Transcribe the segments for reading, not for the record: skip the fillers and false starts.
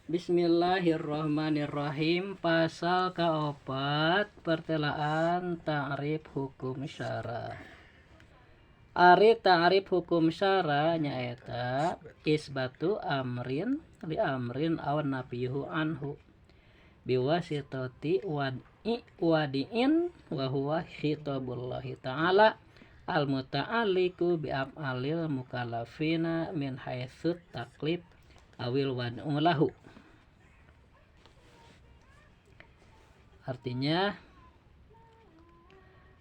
Bismillahirrahmanirrahim. Pasal kaopat pertelaan ta'rif hukum syara. Ari ta'rif hukum syara nyaeta isbatu amrin li amrin aw nafiyuhu anhu biwasitati wadi'in wa huwa khitabullahi ta'ala al muta'alliqu bi af'alil mukallafina min haitsu taklif awil wad'u lahu. Artinya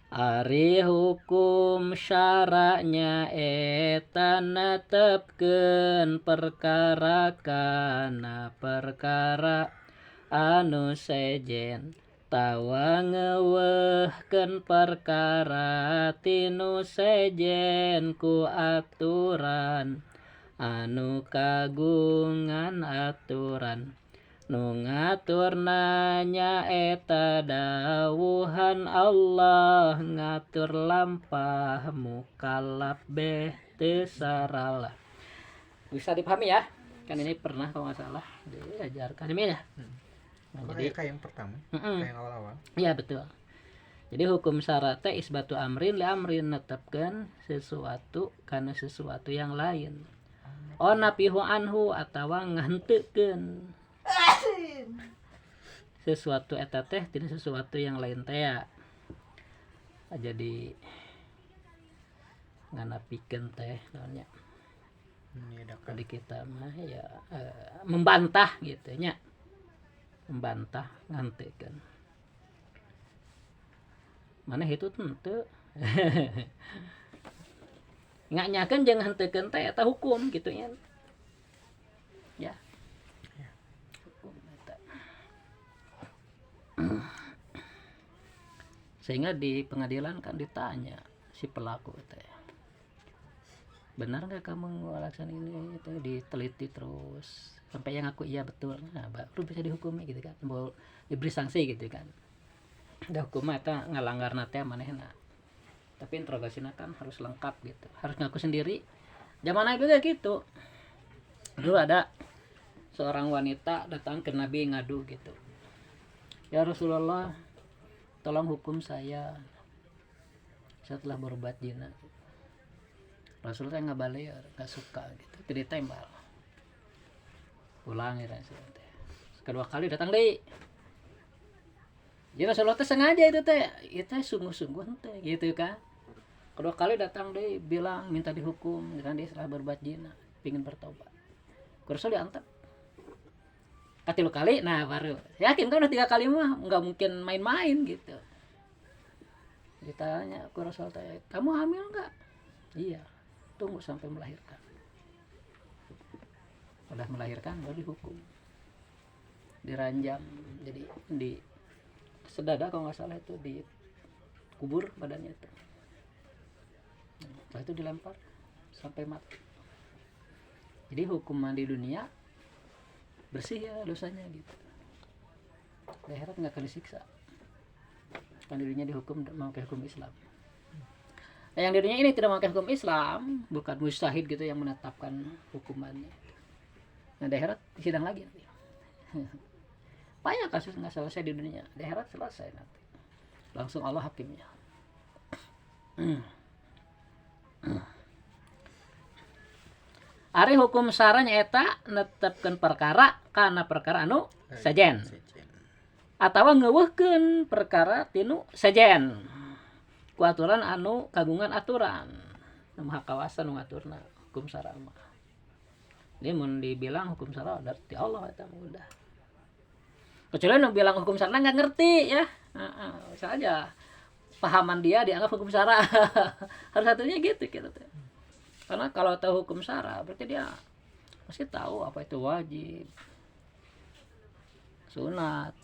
ari hukum syara'nya eta netepkeun perkara kana perkara anu sejen tawa ngeuweuhkeun perkara tinu sejen ku aturan anu kagungan aturan nu ngaturna nyaeta dawuhan Allah ngatur lampah mukallaf beh teu saralah. Bisa dipahami ya? Kan ini pernah kalau nggak salah diajarkan ini ya. Nah, jadi kayak yang pertama, kayak yang awal-awal. Iya betul. Jadi hukum syarat teh isbatu amrin li amrin netepkeun sesuatu kana sesuatu yang lain. Oh napihu anhu atawa nganteukeun sesuatu eta teh tina sesuatu yang lain teh ya. Jadi nganapikeun teh naonnya di kita mah ya membantah gitu nya, membantah nganteukeun maneh itu teu nganyakeun jeung henteukeun teh eta hukum gitu nya ya. Sehingga di pengadilan kan ditanya si pelaku teh, benar nggak kamu melaksanakan ini, itu diteliti terus sampai yang aku iya betul, nah baru bisa dihukumi gitu kan, mau diberi sanksi gitu kan. Ada hukum eta ngalanggar nate manehna, tapi interogasinya kan harus lengkap gitu, harus ngaku sendiri. Zaman Nabi juga gitu, dulu ada seorang wanita datang ke Nabi ngadu gitu, ya Rasulullah, tolong hukum saya telah berbuat zina. Rasulullah nggak balik, nggak suka gitu, tidak tembal. Pulang ya Rasulullah. Kedua kali datang deh. Jadi Rasulullah sengaja itu sungguh-sungguh teh gitu kan. Kedua kali datang deh, bilang minta dihukum karena dia telah berbuat zina, pingin bertobat. Rasul diantep. Katilu kali, nah baru yakin kan udah 3 kali mah nggak mungkin main-main gitu. Ditanya ke Rasul tanya, kamu hamil nggak? Iya, tunggu sampai melahirkan. Udah melahirkan baru dihukum, diranjam, jadi di sedada kalau nggak salah itu dikubur badannya itu. Setelah itu dilempar sampai mati. Jadi hukuman di dunia bersih ya dosanya gitu, di akhirat nggak akan disiksa. Kan dirinya dihukum memakai hukum Islam. Nah, yang dirinya ini tidak memakai hukum Islam, bukan mujtahid gitu yang menetapkan hukumannya. Nah, di akhirat sidang lagi nanti. Banyak kasus nggak selesai di dunia, di akhirat selesai nanti. Langsung Allah hakimnya. Ari hukum saranya eta netepkeun perkara kana perkara anu sejen atawa ngeuweuhkeun perkara tinu sejen ku aturan anu kagungan aturan nu maha kawasa nu ngaturna hukum syara mah. Ini mun dibilang hukum syara dari Allah eta mah udah. Kecuali nu bilang hukum syara enggak ngerti ya. Bisa aja pahaman dia dianggap hukum syara. Harus satunya gitu teh. Karena kalau tahu hukum syara berarti dia pasti tahu apa itu wajib, sunat,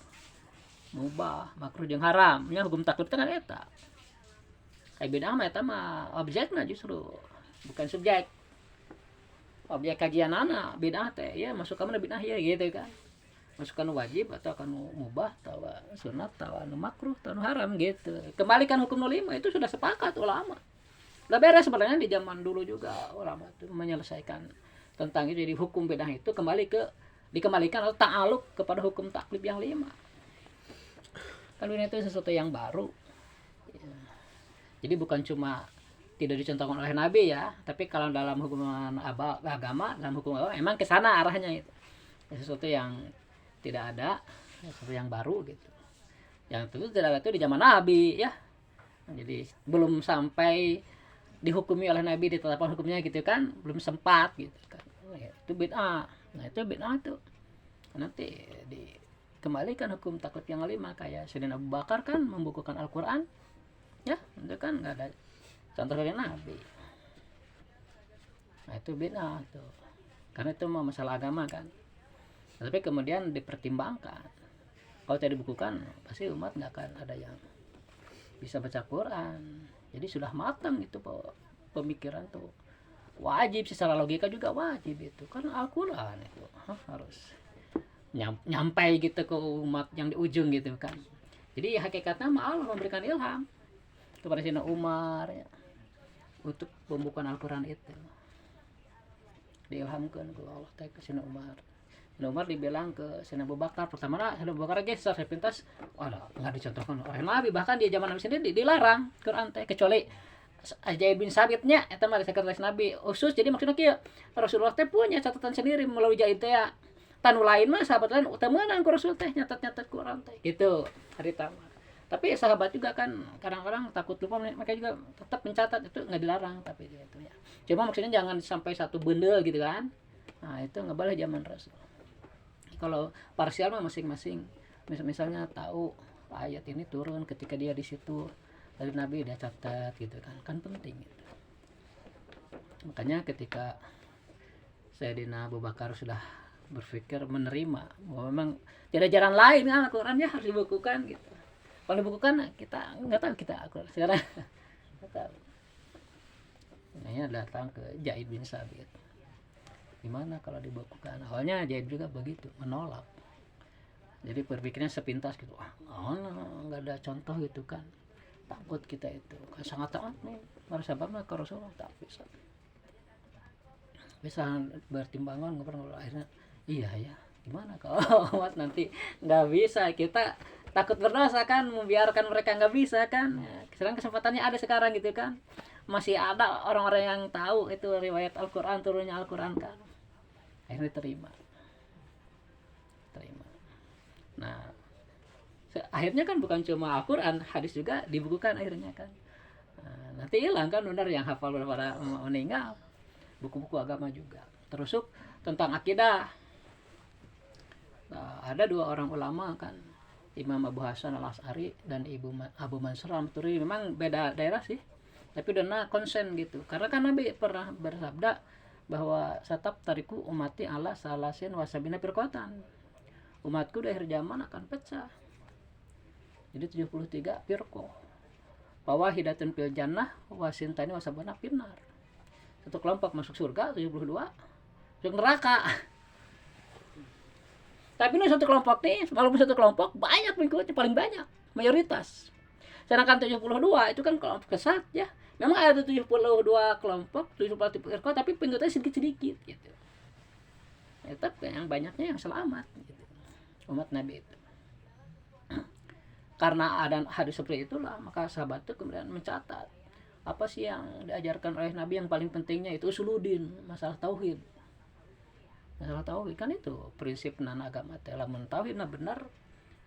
mubah, makruh jeung haram. Nya hukum taklif teh kan eta. Kayak bid'ah mah eta mah objekna justru, bukan subjek. Objek kajianana bid'ah teh ya masuk ka mana bid'ah ya gitu kan. Masuk anu wajib atau anu mubah atau sunat atau anu makruh atau anu haram gitu. Kembalikan hukum 05 itu sudah sepakat ulama. Udah beres sebenarnya di zaman dulu juga ulama itu menyelesaikan tentang itu. Jadi hukum bid'ah itu kembali ke dikembalikan atau ta'aluk kepada hukum taklif yang 5. Kan itu sesuatu yang baru. Jadi bukan cuma tidak dicontohkan oleh Nabi ya, tapi kalau dalam hukum agama, dalam hukum agama emang ke sana arahnya itu. Sesuatu yang tidak ada, sesuatu yang baru gitu. Yang itu tidak ada itu di zaman Nabi ya. Jadi belum sampai dihukumi oleh Nabi, ditetapkan hukumnya gitu kan, belum sempat gitu kan. Itu bid'ah. Nah itu bid'ah tuh. Nanti dikembalikan hukum taklif yang 5 kayak Sayyidina Abu Bakar kan membukukan Al-Quran. Ya, itu kan nggak ada contoh dari Nabi. Nah itu bid'ah tuh. Karena itu masalah agama kan. Tapi kemudian dipertimbangkan. Kalau tidak dibukukan, pasti umat nggak akan ada yang bisa baca Quran. Jadi sudah matang itu pemikiran tuh. Wajib secara logika juga wajib itu. Karena Al-Quran itu harus nyampai gitu ke umat yang di ujung gitu kan. Jadi hakikatnya Allah memberikan ilham kepada Sayyidina Umar ya, untuk pembukaan Al-Quran itu. Diilhamkan ke Allah ke Sayyidina Umar. Umar dibilang ke Sayyidina Abu Bakar, pertama Sayyidina Abu Bakar geser sepintas, waduh nggak dicontohkan oleh Nabi, bahkan di zaman Nabi sendiri dilarang Quran teh kecuali Zaid bin Sabitnya eta mah sekretaris Nabi khusus. Jadi maksudnya kieu Rasulullah teh punya catatan sendiri melalui Zaid teh ya. Tanu lain mah sahabat lain utamanan ku Rasul teh nyatat Quran teh gitu harita mah. Tapi sahabat juga kan kadang-kadang takut lupa, mereka juga tetap mencatat, itu nggak dilarang tapi itu ya. Cuma maksudnya jangan sampai satu bendel gitu kan. Nah itu nggak boleh zaman Rasul. Kalau parsial mah masing-masing, misalnya tahu ayat ini turun ketika dia di situ dari Nabi dia catat gitu kan penting gitu. Makanya ketika Sayyidina Abu Bakar sudah berpikir menerima bahwa memang tidak ada jalan lain kan Al-Qurannya harus dibukukan gitu. Kalau dibukukan kita nggak tahu kita Al-Quran sekarang nggak tahu. Nah, datang ke Zaid bin Sabit. Gimana kalau dibukukan? Awalnya Zaid juga begitu, menolak. Jadi berpikirnya sepintas gitu, nggak ada contoh gitu kan. Takut kita itu, kan sangat taat nih, para sahabatnya ke Rasulullah tak bisa bertimbangan ngobrol akhirnya, iya ya, gimana kalau umat nanti nggak bisa, kita takut berdosa kan, membiarkan mereka nggak bisa kan. Sekarang kesempatannya ada sekarang gitu kan, masih ada orang-orang yang tahu itu riwayat Al-Quran, turunnya Al-Quran kan. Akhirnya terima. Nah akhirnya kan bukan cuma Al-Quran, hadis juga dibukukan akhirnya kan. Nah, nanti hilang kan benar yang hafal pada meninggal, buku-buku agama juga terusuk tentang akidah. Nah, ada 2 orang ulama kan, Imam Abu Hasan Al-Asy'ari dan Abu Mansur Al-Maturidi, memang beda daerah sih tapi udah konsen gitu, karena kan Nabi pernah bersabda bahwa satap tariku umati ala salasin wasabina firqatan, umatku di akhir zaman akan pecah jadi 73 firqah, bahwa hidatun fil jannah wasintani wasabana finnar, satu kelompok masuk surga, 72 masuk neraka. Tapi ini satu kelompok nih, walaupun satu kelompok banyak pengikutnya, paling banyak mayoritas. Sedangkan 72 itu kan kelompok kesat ya. Memang ada 72 kelompok, 70 firqah, tapi pengikutnya sedikit-sedikit gitu. Ya, tapi yang banyaknya yang selamat gitu. Umat Nabi itu. Karena ada hadis seperti itulah, maka sahabat itu kemudian mencatat apa sih yang diajarkan oleh Nabi, yang paling pentingnya itu usuluddin, masalah tauhid. Masalah tauhid kan itu prinsip nan agama teh, lamun tauhid na benar,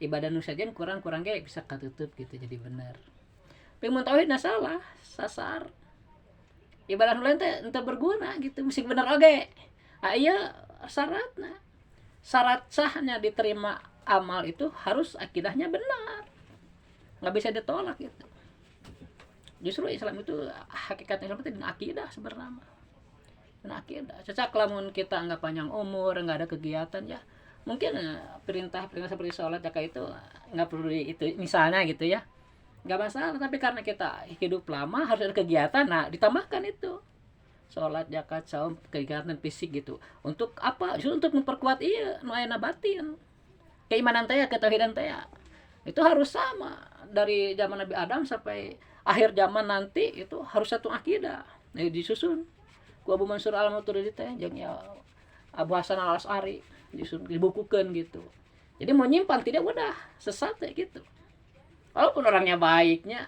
ibadah nu sajen kurang-kurang ge bisa katutup gitu jadi benar. Pengen tauhid na salah, sasar. Ibadah nu lain teh ente berguna gitu, mesti bener oge. Aya syaratna. Syarat sahnya diterima amal itu harus akidahnya benar. Nggak bisa ditolak gitu. Justru Islam itu, hakikat Islam itu akidah sebenarnya. Akidah. Cocok lamun kita nggak panjang umur, nggak ada kegiatan ya, mungkin perintah-perintah seperti sholat zakat itu nggak perlu itu misalnya gitu ya, nggak masalah. Tapi karena kita hidup lama harus ada kegiatan, nah ditambahkan itu sholat zakat saum, kegiatan fisik gitu. Untuk apa? Justru untuk memperkuat nuayana batin, keimanan teh, ketauhidan teh itu harus sama dari zaman Nabi Adam sampai akhir zaman nanti, itu harus satu akidah. Nah disusun ku Abu Mansur Al-Maturidi teh jeung ya Abu Hasan Al Asy'ari dibukukan gitu. Jadi mau nyimpan tidak udah sesat ya gitu. Walaupun orangnya baiknya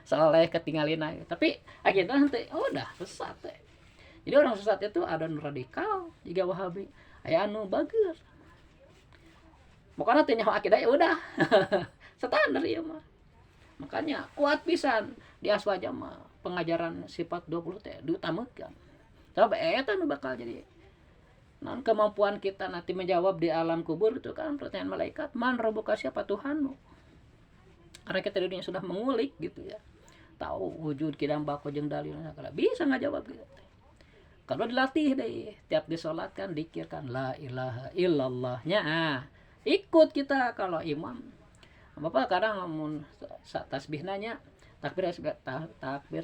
saleh ketinggalin aja, tapi akhirnya nanti udah sesat ya. Jadi orang sesat itu ada nu radikal juga Wahabi, aya anu bager. Pokoknya teh nyaho akidah ya udah. Standar ya mah. Makanya kuat pisan di aswaja mah pengajaran sifat 20 teh diutamakan. Coba eta nu bakal jadi non kemampuan kita nanti menjawab di alam kubur itu kan pertanyaan malaikat, man rabbuka, siapa Tuhanmu? Karena kita di dunia sudah mengulik gitu ya, tahu wujud kidang bako jeung dalil segala bisa ngajawab gitu. Kalau dilatih deh tiap disolatkan dikirkan la ilaha illallahnya, ikut kita kalau imam. Bapak kadang ngomong tasbih nanya takbir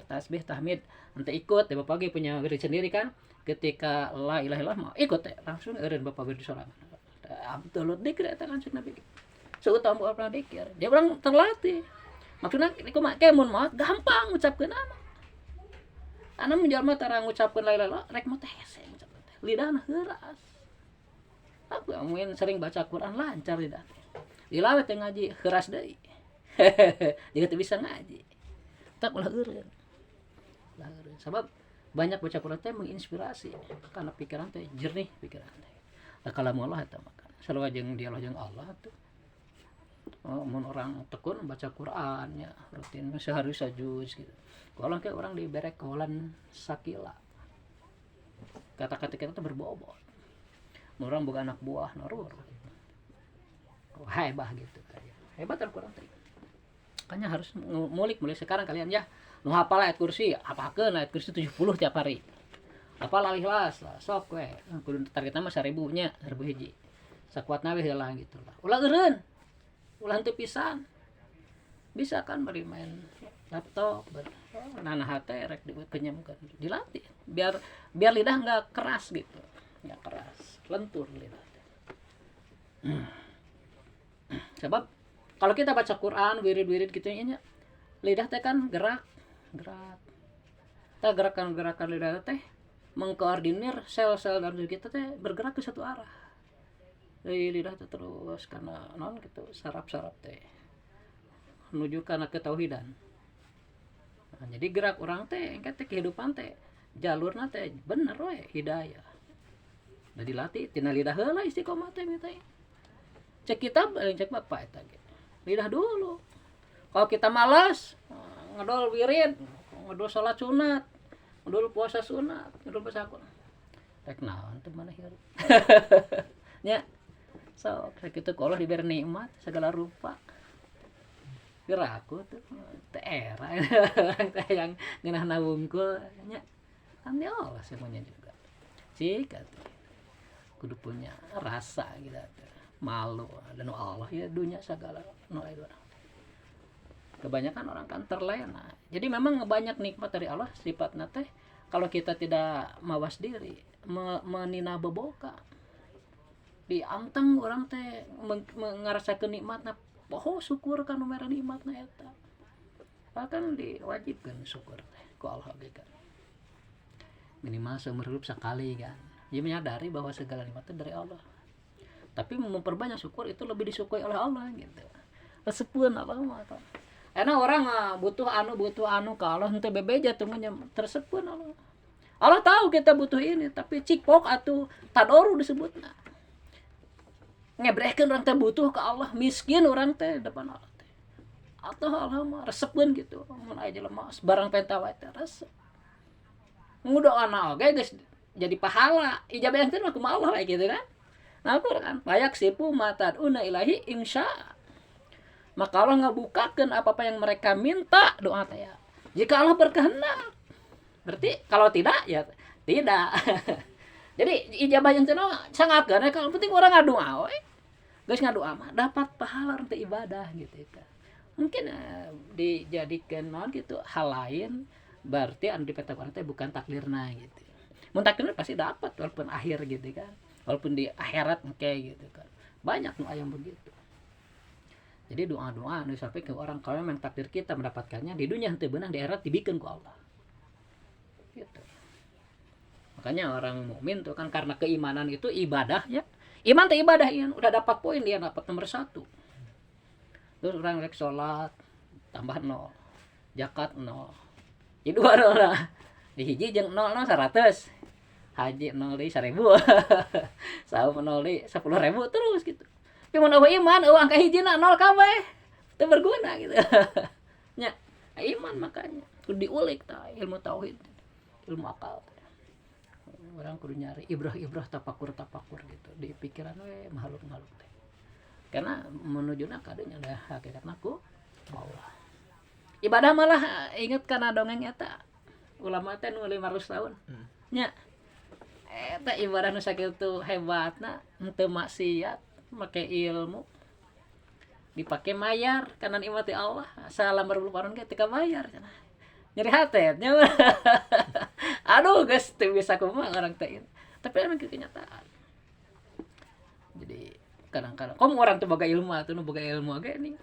tasbih tahmid nanti ikut ya bapak punya wirid sendiri kan, ketika la ilaha illallah mau ikut ya langsung eureun bapak wirid sorangan betul dikir eta langsung nabi seutam pernah dikir dia orang terlatih maksudnya iku mah kemun mah gampang ngucapkeun ana menjalma tara ngucapkeun la ilaha illallah rek mah teh hese ngucapkeun teh lidahna heuras. Aku mungkin sering baca Quran lancar lidah dilawe teh ngaji heuras deui dia teh bisa ngaji tak ulah eureun sebab banyak baca Quran teh menginspirasi karena pikiran teh jernih pikiran teh. Kalamu Allah eta makan sarua jeung dialog jeung Allah tuh. Mun orang tekun baca Quran ya rutin sehari sajuz gitu. Kalau kayak orang diberi kaulan sakila. Kata-kata kita tuh berbobot. Orang bukan anak buah norur. Hebat gitu kayak. Hebat Al-Qur'an teh. Makanya harus mulai sekarang kalian ya. Nu hafal ayat kursi, hapakeun ayat kursi 70 tiap hari. Hafal al-Ikhlas lah, sok we. Kudu targetna mah 1000 nya, 1000 hiji. Sakuatna we heula gitu lah. Ulah eureun. Ulah henteu pisan. Bisa kan bari main laptop, nanah teh rek dikenyemkeun. Dilatih biar lidah enggak keras gitu. Enggak keras, lentur lidah. Sebab kalau kita baca Quran, wirid-wirid gitu nya lidah teh kan gerak. Tah gerakan-gerakan lidah teh mengkoordinir sel-sel dalam diri kita teh bergerak ke satu arah. Lidah teh terus karena non gitu saraf-saraf teh menuju kana ketauhidan. Nah, jadi gerak orang teh engke teh kehidupan teh jalurna teh bener we hidayah. Da dilatih tina lidah heula istiqomah teh minta. Cek kitab cek bapak eta ge. Lidah dulu. Kalau kita malas ngedol wirid, ngedol salat sunat, ngedol puasa sunat, ngedol baca Quran. Rek naon teh maneh hirup. Nya. So, rek kitu Allah diberi nikmat segala rupa. Geraku tuh teh era orang teh yang ngeunahna wungkul nya. Kan dia Allah semuanya juga. Cik atuh. Kudu punya rasa gitu atuh. Malu dan Allah ya dunia segala nu aya urang. Kebanyakan orang kan terlena. Jadi memang banyak nikmat dari Allah sifatna teh kalau kita tidak mawas diri, menina boboka. Dianteng orang teh ngarasakeun nikmatna, poho syukur kan numera nikmatna eta. Bahkan diwajibkeun syukur teh ku Allah ge kan. Minimal seumur hidup sekali kan. Dia menyadari bahwa segala nikmat itu dari Allah. Tapi memperbanyak syukur itu lebih disyukuri oleh Allah gitu. Resepkeun Allah mah eta. Karena orang butuh anu ke Allah henteu bebeja teu tersepun Allah. Allah tahu kita butuh ini tapi cikpok atuh tadoru disebutna. Ngebrehkeun orang teh butuh ke Allah, miskin orang teh depan Allah teh. Atuh Allah mah resepkeun gitu. Mun aya jelema barang pentawa teh resep. Ngudoana oge geus jadi pahala. Ijabah teh mah kumaha Allah gitu kan. Nah Quran payak sipu mataduna ilahi insya. Maka Allah ngebukakan apa-apa yang mereka minta doa teh. Jika Allah berkehendak. Berarti kalau tidak ya tidak. Jadi ijabah yang cenah sangatkeun kalau penting orang ngadoa we. Geus ngadoa mah dapat pahala untuk ibadah gitu kan. Mungkin dijadikan naon gitu hal lain berarti anu dipetakan teh bukan takdirna gitu. Mun takdirna pasti dapat walaupun akhir gitu kan. Walaupun di akhirat kayak gitu kan. Banyak nu aya begitu. Jadi doa-doa anu disampaikan ke orang kalau memang takdir kita mendapatkannya di dunia henteu beunang di akhirat dibikeun ku Allah. Gitu. Makanya orang mukmin tuh kan karena keimanan itu ibadah ya. Iman tuh ibadah ya, udah dapat poin dia dapat nomor 1. Terus orang rek sholat tambah 0. Zakat 0. Jadi 2 0 lah. Di hiji jeung 0 0 100. Haji 0 deui 1000. Saum 0 deui 10.000 terus gitu. Tapi mun eueuh iman, eueuh angka hijina 0 kabeh. Teu berguna gitu. Nya, iman makanya kudu diulik tah ilmu tauhid, ilmu akal. Orang kudu nyari ibrah-ibrah tapakur gitu di pikiran we makhluk-makhluk teh. Karena menujuna kadunya ada hakikatna ku Allah. Ibadah malah inget kana dongeng eta. Ulama teh nu 500 tahun. Nya eta ibadah nu sakitu hebatna henteu maksiat, make ilmu. Dipake mayar kanan imati Allah. Salam berluparan ge teu bayar cenah. Nyeri hati nya. Aduh guys, teu bisa kumaha orang teh. Tapi emang kenyataan. Jadi kadang-kadang kamu orang tuh boga ilmu atuh nu boga ilmu ge nih.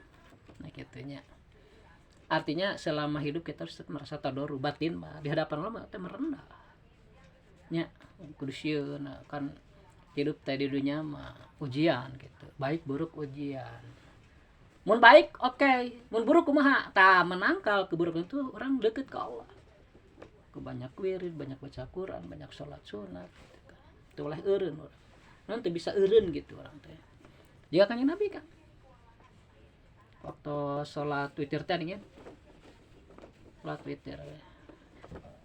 Nah kitu nya. Artinya selama hidup kita harus merasa tadoru batin mah di hadapan Allah teh merendah. Nya kudu sieun kan hidup teh di dunia mah ujian gitu. Baik buruk ujian. Mun baik oke, mun buruk kumaha? Tah menangkal keburukan itu orang deket ke Allah. Ku banyak wirid, banyak baca Quran, banyak salat sunat gitu kan. Teu oleh eureun urang. Nanti bisa eureun gitu orang teh. Dia kan Nabi kan. Waktu salat witir teh nih. Salat witir.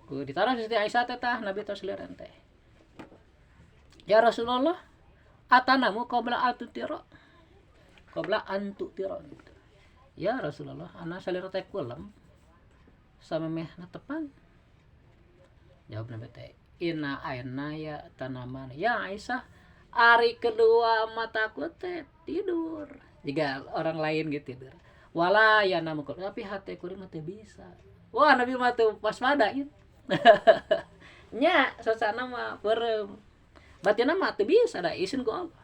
Ku ditaruh Siti Aisyah teh tah Nabi tos lieureun teh. Ya Rasulullah, atanamu qabla atutira. Qabla antutira gitu. Ya Rasulullah, ana salira teh kulem samemeh tepan. Jawab Nabi teh, inna aina ya tanaman. Ya Aisyah, hari kedua mataku teh tidur. Jika orang lain gitu tidur. Wala ya namukul, tapi hati kuring teh bisa. Wah, Nabi mah teu waspada gitu. Nya sasana mah beureum. Batinna mah teu bisa da izin ku Allah.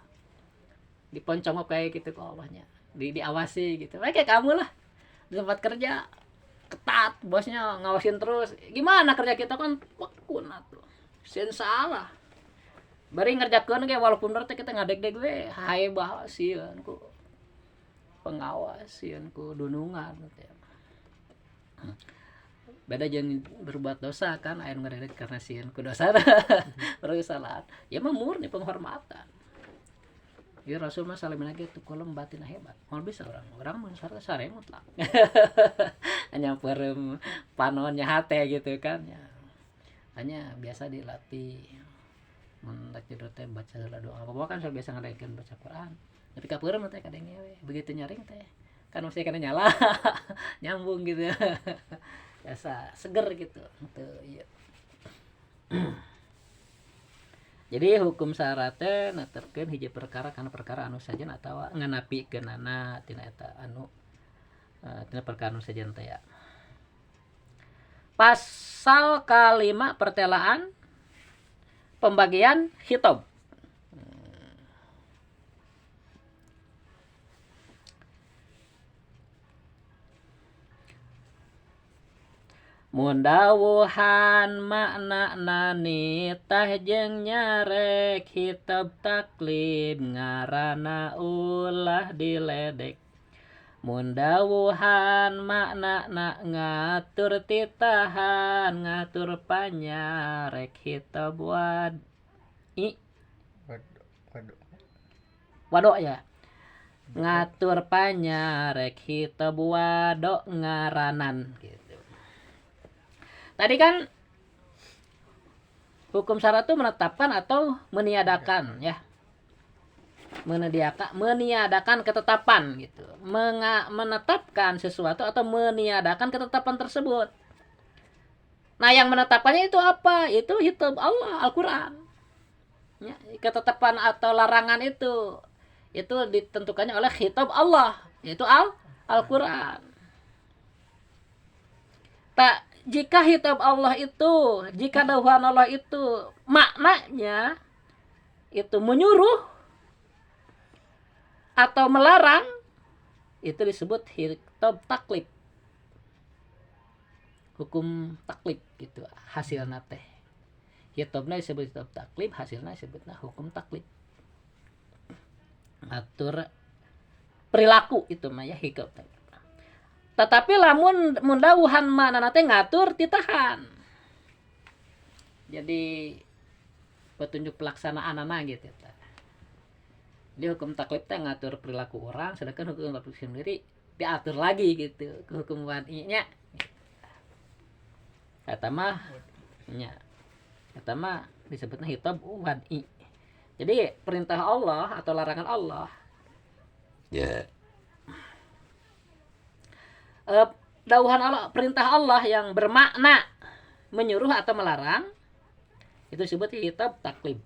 Diponcong kayak gitu ke Allahnya. Diawasi gitu. Kayak kamu lah. Di tempat kerja ketat, bosnya ngawasin terus. Gimana kerja kita kan pekun atuh. Sieun salah. Bari ngerjakeun ge walaupun berarti kita ngadeg-deg we hae bah sieun ku pengawas, sieun ku dunungan teh. Beda jeung berbuat dosa kan aya ngadeg karena sieun ku dosa. Baru kesalahan. Ya mah murni penghormatan. Ya Rasul mah salimna ge tu kolom batinna hebat. Moal bisa orang mun sare mutlak. Hanya peureum panonnya hate gitu kan ya. Hanya biasa dilatih. Mun rek tidur teh baca doa. Apa kan biasa ngadengkeun baca Quran. Tapi ka peureum teh kadang we begitu nyaring teh kan mesti kana nyala. Nyambung gitu. Biasa seger gitu. Teu ieu. Jadi hukum syarat teh netepkeun hiji perkara kana perkara anu sajen atawa nganapikeunana tina eta anu tina perkara anu sajen teh ya. Pasal kalima pertelaan pembagian khitab. Mun dawuhan makna nitah jeung nyarek hitab taklid ngaranna ulah diledek. Mun dawuhan makna ngatur titahan ngatur panyarek hitab wado ya. Ngatur panyarek hitab wado ngaranan gitu. Tadi kan hukum syarat itu menetapkan atau meniadakan ya. Meniadakan ketetapan gitu. Menetapkan sesuatu atau meniadakan ketetapan tersebut. Nah, yang menetapkannya itu apa? Itu hitab Allah, Al-Qur'an. Ya, ketetapan atau larangan itu ditentukannya oleh hitab Allah, yaitu Al-Qur'an. Jika hitab Allah itu, jika dawuhan Allah itu maknanya itu menyuruh atau melarang, itu disebut hitab taklid. Hukum taklid gitu hasilna teh. Hitobna disebut hitob taklib, hasilna disebutna hukum taklib. Atur perilaku itu mah ya hitob taklib. Tetapi lamun mundawuhan manana teh ngatur titahan. Jadi petunjuk pelaksanaanana gitu. Di hukum taklib teh ngatur perilaku orang, sedangkan hukum taklib sendiri diatur lagi gitu ke hukum wadi-nya. Eta mah nya. Eta mah disebutnya hitob wadi. Jadi perintah Allah atau larangan Allah. Dauhan Allah, perintah Allah yang bermakna menyuruh atau melarang itu disebut hitob taklib.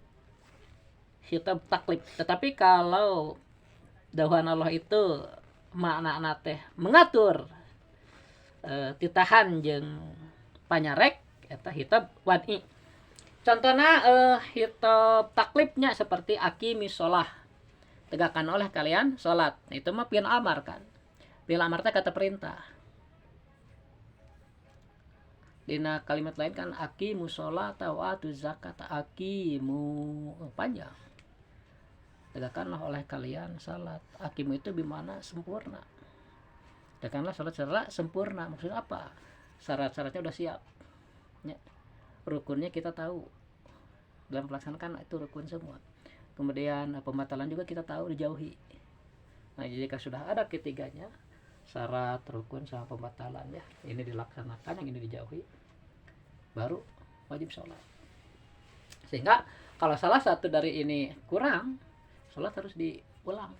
Hitob taklib. Tetapi kalau dauhan Allah itu makna teh mengatur titahan jeung panyarek eta hitob wadi. Contohna hitob taklibnya seperti aqimis shalah. Tegakkan oleh kalian salat. Itu mah fi'il amar kan. Fi'il amar teh kata perintah. Dina kalimat lain kan aqimus sholata wa atuz zakata. Aqimu panjang. Tegakkanlah oleh kalian salat. Aqimu itu bimana sempurna. Tegakkanlah salat secara sempurna. Maksudnya apa? Syarat-syaratnya udah siap. Ya. Rukunnya kita tahu. Dalam pelaksanaan itu rukun semua. Kemudian pembatalan juga kita tahu dijauhi. Nah, jika sudah ada ketiganya, syarat, rukun sama pembatalan ya, ini dilaksanakan, yang ini dijauhi, baru wajib sholat. Sehingga kalau salah satu dari ini kurang, sholat harus diulang.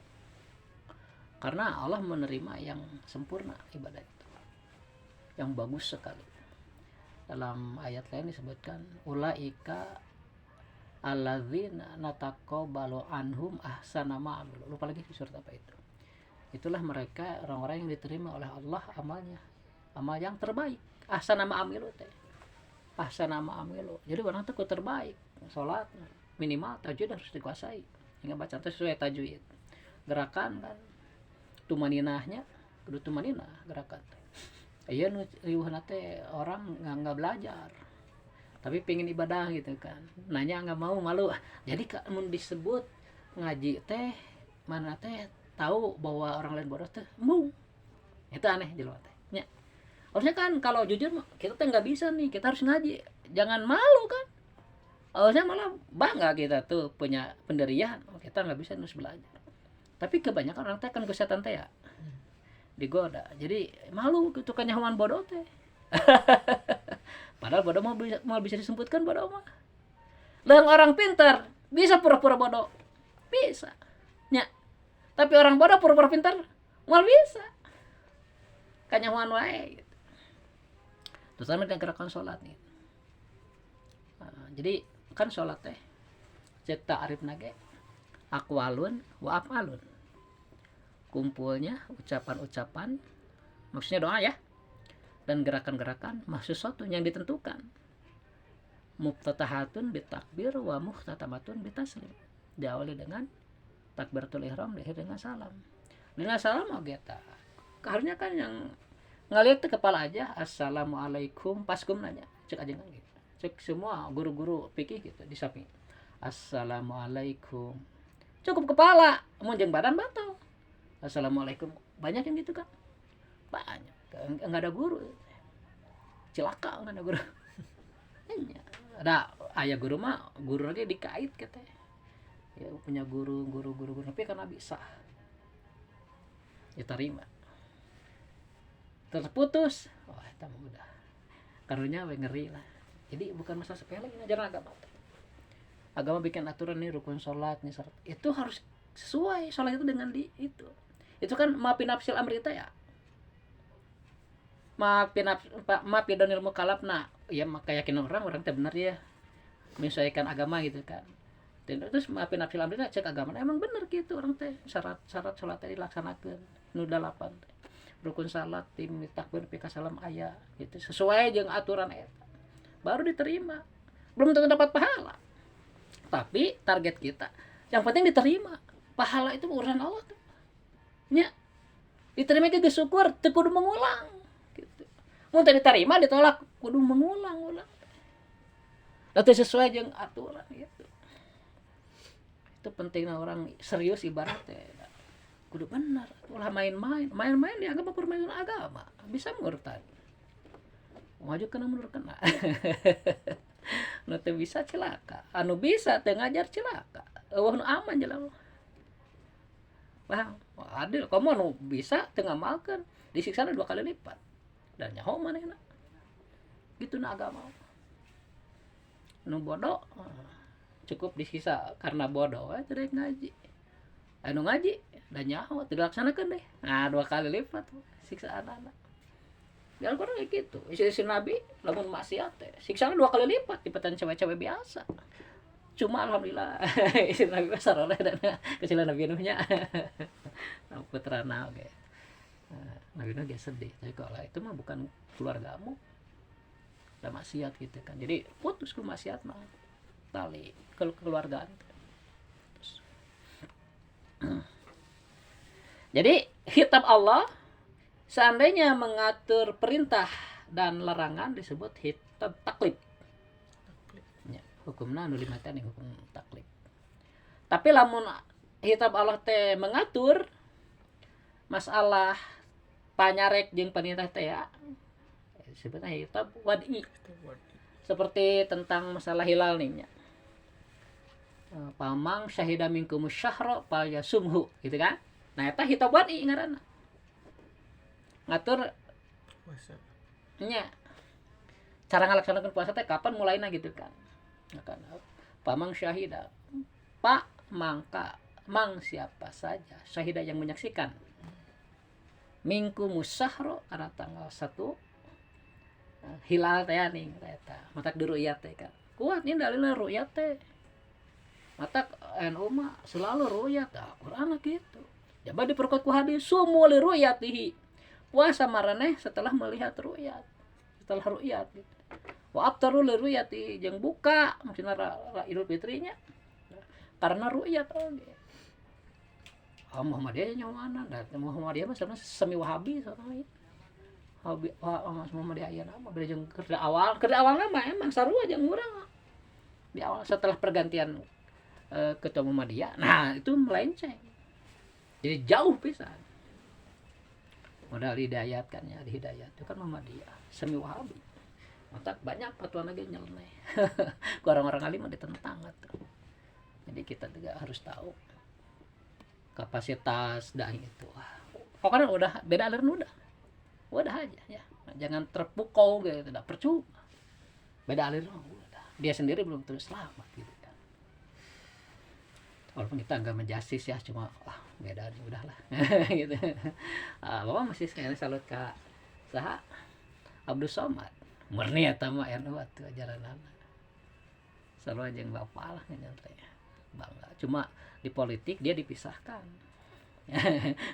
Karena Allah menerima yang sempurna ibadah itu, yang bagus sekali. Dalam ayat lain disebutkan ulaika alladzina nataqabbalu anhum ahsana ma amilu. Lupa lagi surat apa itu. Itulah mereka orang-orang yang diterima oleh Allah amalnya, amal yang terbaik. Ahsana ma amilu teh. Ahsana ma amilu. Jadi orang itu terbaik. Salat minimal tajwid harus dikuasai. Hingga bacaan itu sesuai tajwid. Gerakan kan tumaninahnya kudu tumaninah gerakan. Iya nu riuhna teh orang nggak belajar. Tapi pengen ibadah gitu kan, nanya nggak mau, malu. Jadi kalau disebut ngaji teh mana teh tahu bahwa orang lain bodoh teh itu aneh jelas teh ya. Harusnya kan kalau jujur kita teh nggak bisa nih, kita harus ngaji, jangan malu kan. Harusnya malah bangga kita tuh punya pendirian, kita nggak bisa terus belajar. Tapi kebanyakan orang teh kan kesehatan teh ya digoda, jadi malu gitu kan nyaman bodoh teh. Padahal bodoh mau bisa disebutkan bodoh mah. Lah orang pintar bisa pura-pura bodoh. Bisa. Ya. Tapi orang bodoh pura-pura pintar mal bisa. Kanyawan wae gitu. Terutama dengan gerakan salat nih. Nah, jadi kan salat teh cek ta'rifna ge aqwalun wa af'alun. Kumpulnya ucapan-ucapan, maksudnya doa ya. Dan gerakan-gerakan maksud sesuatu yang ditentukan. Muftatahatun bitakbir wa muhtatamatun bitaslim. Diawali dengan takbiratul ihram, diakhiri dengan salam. Dengan salam ogeta. Harusnya kan yang ngelihat ke kepala aja, assalamualaikum, paskum nanya, cek aja kan gitu. Cek semua guru-guru fikih gitu di samping. Assalamualaikum. Cukup kepala, mau jeung badan batal. Assalamualaikum. Banyak yang gitu kan? Banyak. Enggak ada guru, celaka enggak ada guru. Ada ayah guru mah guru lagi dikait katanya ya, punya guru tapi karena bisa diterima terputus, wah itu udah karunya ngeri lah. Jadi bukan masalah sepele ini ajaran agama bikin aturan nih rukun sholat nih syarat itu harus sesuai. Sholat itu dengan itu kan maafin nafsil amri kita ya, maafidonil mukallaf. Nah ya maka yakin orang teh benar ya menyesuaikan agama gitu kan. Dan terus maafin nafsil amri cek agama emang bener gitu orang teh syarat sholat teh dilaksanakan nu 8 teh rukun salat tim takbir pika salam aya gitu sesuai jeung aturan eta baru diterima. Belum tentu dapat pahala, tapi target kita yang penting diterima. Pahala itu urusan Allah tuh nya, diterima ke syukur teu kudu mengulang gitu. Mun teu diterima ditolak kudu mengulang-ulang. Atau sesuai jeung aturan gitu. Itu pentingnya orang serius ibaratnya kudu benar. Ulah main-main dianggap permainan agama bisa murtad. Maju kena mundur kena. Nu teu bisa cilaka, anu bisa teu ngajar cilaka. Eueuh nu aman jelema. Paham? Adil kamu anu bisa teu ngamalkeun disiksa 2 kali lipat. Dan nyaho manehna. Gitu na agama. Nu bodoh cukup disiksa karena bodoh teu daek ngaji. Anu ngaji dan nyaho teu dilaksanakeun deh. Nah 2 kali lipat siksaan anak. Di Al-Qur'an kayak gitu. Isi Nabi lamun maksiat teh siksana 2 kali lipat dipatan cewek-cewek biasa. Cuma alhamdulillah isi Nabi besar oleh dan kecilan Nabi Nuhnya. Putrana oge. Nabi Nuh ge sedih. Tapi kalau itu mah bukan keluargamu. Ada maksiat gitu kan. Jadi putus ku maksiat mah tali kekeluargaan. Jadi kitab Allah seandainya mengatur perintah dan larangan disebut kitab taklif. Ya, hukumna anu limatkan hukum taklif. Tapi lamun kitab Allah teh mengatur masalah panyarek jeung perintah teh ya disebutnya kitab wad'i. Seperti tentang masalah hilal nih ya. Pamang syahida minkum syahra falyasumhu gitu kan. Nah eta kitab wad'i ngaranna. Ngatur puasa. Nya. Cara ngalaksanakeun puasa teh kapan mulaina gitu kan. Kan pamang syahida. Pak mangka mang siapa saja syahida yang menyaksikan. Minkum syahra kana tanggal 1 hilal teh ning eta. Matak di ru'yat teh kan. Kuat nih dalilna ru'yat teh. Matak NU mah selalu ru'yat. Al-Qur'an gitu. Coba diperkuat ku hadis sumu li ru'yatihi. Puasa maraneh setelah melihat ru'yat. Setelah ru'yat gitu. Wa aftaru li ru'yati jeung buka maksudna Idul Fitrinya. Karena ru'yat oge. Muhammadiyah nyawana da Muhammadiyah mah sebenarnya semi Wahabi soalnya. Muhammadiyah aya nama beda jeung keur awalna mah emang sarua jeung urang. Di awal setelah pergantian ketua Muhammadiyah. Nah, itu melenceng. Jadi jauh pisan. Modal dihidayatkan ya, dihidayat itu kan Muhammadiyah, semi Wahabi. Mata banyak fatwa lagi nyeleneh. Orang-orang alim ditentang atuh. Jadi kita juga harus tahu kapasitas dai itu. Pokoknya udah beda aliran udah aja ya. Jangan terpukau gitu, tidak percuma. Beda aliran udah. Dia sendiri belum terus selamat gitu kan. Walaupun kita enggak menjasis ya, cuma beda udahlah. Gitu. Bapak masih saya salut ke saha Abdul Somad. Murni eta mah anu atuh ajaranana. Sarua jeung bapak lah nyantai. Bangga. Cuma di politik dia dipisahkan.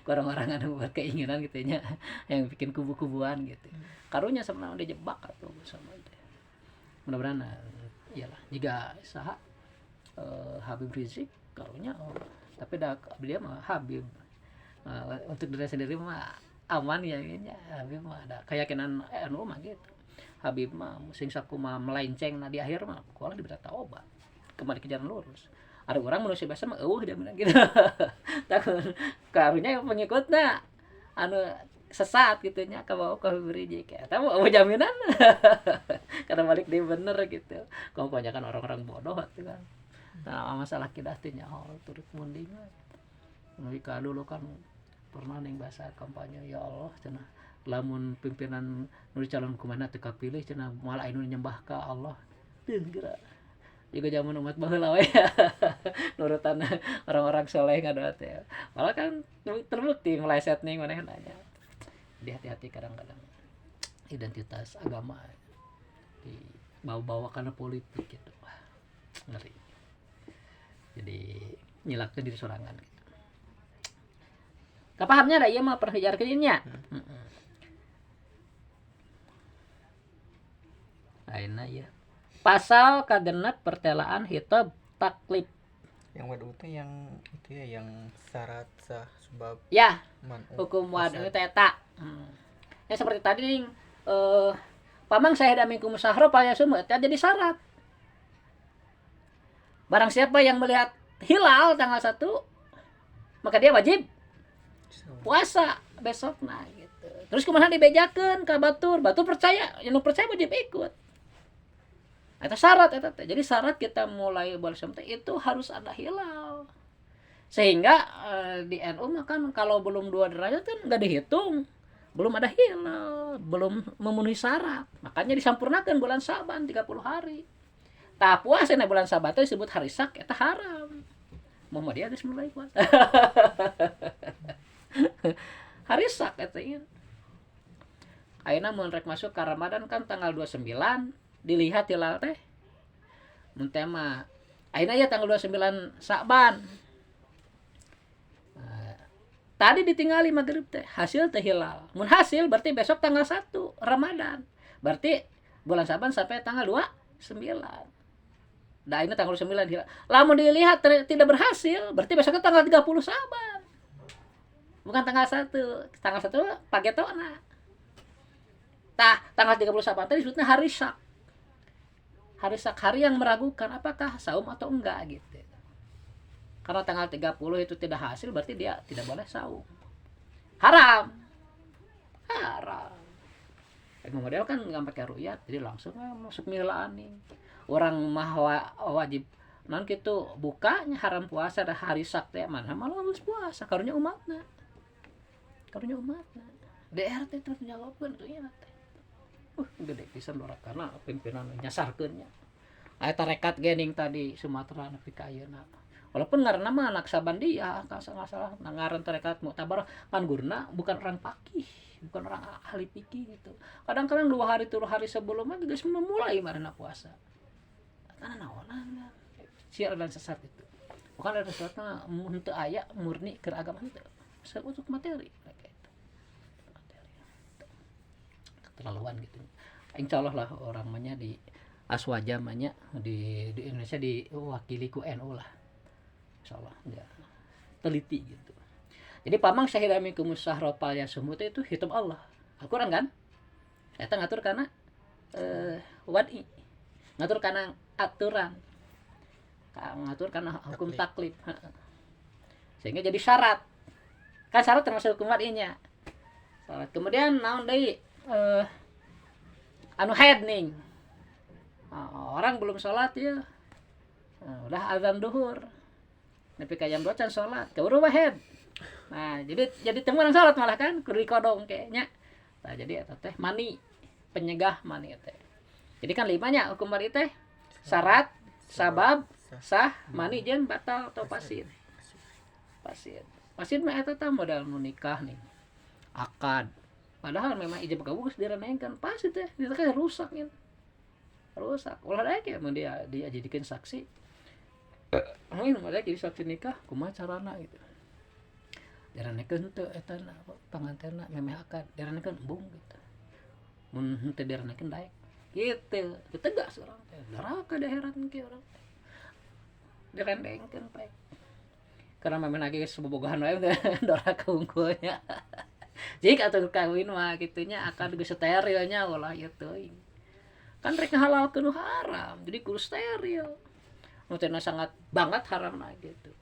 Orang-orang anu berkeinginan gitu nya yang bikin kubu-kubuan gitu. Karunya sebenarnya dijebak atuh sama teh. Mudah-mudahan iyalah jika saha Habib Rizik karunya tapi dia mah Habib untuk diri sendiri mah aman ya Habib mah ada keyakinan anu mah gitu. Habib mah sing sakumaha melenceng di akhir mah kualah diberi obat kembali ke jalan lurus. Ada orang manusia biasa mah dia bilang gitu. Takut karunya pengikutna anu sesat gitu nya ka bawa ka Habib Rizik eta mah jaminan. Karena balik dia bener gitu. Kamu kebanyakan orang-orang bodoh gitu kan. Nah, masalah kidah teh nya turut munding. Mereka dulu kan pernah ning bahasa kampanye ya Allah cenah lamun pimpinan nu calon kumaneh teu kapilih cenah moal anu nyembah ka Allah. Teu geura. Juga zaman umat baheula we. Nurutan orang-orang saleh ngadoa teh. Malah kan terbukti meleset ning manehna nya. Jadi hati-hati kadang-kadang identitas agama dibawa-bawa karena politik gitu. Wah, ngeri. Jadi nyilakkeun diri sorangan gitu. Kapahamnya da ieu mah perhijarkeun nya. Ayeuna ya. Pasal kagenep pertelaan kitab taklif. Yang wadu teh yang itu ya yang syarat sah sebab ya hukum wadu teh eta. Ya seperti tadi ning pamang saya da minkum sahra falyasum eta jadi syarat. Barang siapa yang melihat hilal tanggal 1, maka dia wajib puasa besok nah gitu. Terus kumaha dibejakeun ka batur percaya, yang percaya wajib ikut. Eta syarat eta teh. Jadi syarat kita mulai berpuasa itu harus ada hilal. Sehingga di NU mah kan kalau belum 2 derajat kan enggak dihitung. Belum ada hilal, belum memenuhi syarat. Makanya disampurnakan bulan Saban 30 hari. Tah puasa na bulan Saban teh disebut hari sak eta haram. Muhammadiyah geus mulai puasa. Hari sak eta ieu. Ayeuna mun rek masuk ka Ramadan kan tanggal 29 dilihat hilal teh. Mun teh mah ayeuna ya tanggal 29 Sa'ban. Tadi ditinggali maghrib teh, hasil teh hilal. Mun hasil berarti besok tanggal 1 Ramadan. Berarti bulan Sa'ban sampai tanggal 29. Dah ini tanggal 9 hilal. Lamun dilihat tidak berhasil, berarti besoknya tanggal 30 Sa'ban. Bukan tanggal 1. Tanggal 1 pagetona. Tah, tanggal 30 Sa'ban tadi disebutnya hari syak. Hari syak, hari yang meragukan apakah saum atau enggak gitu. Karena tanggal 30 itu tidak hasil, berarti dia tidak boleh saum. Haram. Haram. Model kan nggak pakai ru'yat, jadi langsung masuk milaan nih. Orang mah wajib non gitu bukanya haram puasa dah hari sakti mana malah harus puasa karunya umatna DRT terus jawabkan tuh ya gede pisan lorak karena pimpinan nyasarkeunnya aya tarekat gening tadi Sumatera nepi ka ayeuna walaupun ngaranna mah anak Sabandia nggak salah ngaran tarekat Mu'tabar kan guruna bukan orang pakih bukan orang ahli fikih gitu kadang-kadang 2 hari 3 hari sebelumnya geus memulai marana puasa karena naonan siar dan sesat itu bukan ada sesuatu untuk aya murni ke agama itu untuk materi kayak itu materi keterlaluan gitu insyaallah lah orang mahnya di Aswaja mahnya di Indonesia diwakili ku NU lah insyaallah dia teliti gitu jadi pamang syahida minkum sahropal ya sumut itu hitung Allah Al-Qur'an kan eta ngatur kana wadi ngatur kana aturan ngatur karena hukum taklif sehingga jadi syarat kan syarat termasuk hukum wadinya syarat kemudian naon deui anu haid ning orang belum sholat ya udah azan duhur nepi ka jam 2 can sholat keburu haid nah jadi temu orang sholat malah kan kudu dikodong kayaknya nah jadi eta teh mani penyegah mani teh jadi kan 5nya hukum wadi teh syarat, sabab, sah, mani jeung batal atau pasid. Pasid mah eta tah modal nu nikah nih. Akad. Padahal memang ijab kabul geus direnengkeun pasid teh, itu kan rusak nya. Rusak. Ulah daek ya mun dia jadikeun saksi. Angin mah jadi saksi nikah kumaha carana gitu. Direnengkeun teu eta pangantenna memeh akad, direnengkeun embung gitu. Mun teu direnengkeun daek gitu tegas orang neraka daerah ke orang direndengkeun pae karena memang lagi sebobogohan wae neraka unggulnya jika atuh kawin mah kitunya akan geus sterilnya ulah ieu teuing kan rek ngahalalkeun haram jadi kudu steril nu teh sangat banget haramna gitu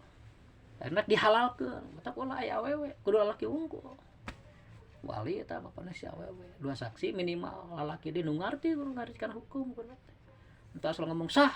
karena dihalalkeun matak ulah aya awewe kudu lalaki unggul wali eta bapana si awewe 2 saksi minimal lalaki dia nu ngarti ngariskan hukum kudu entah asal ngomong sah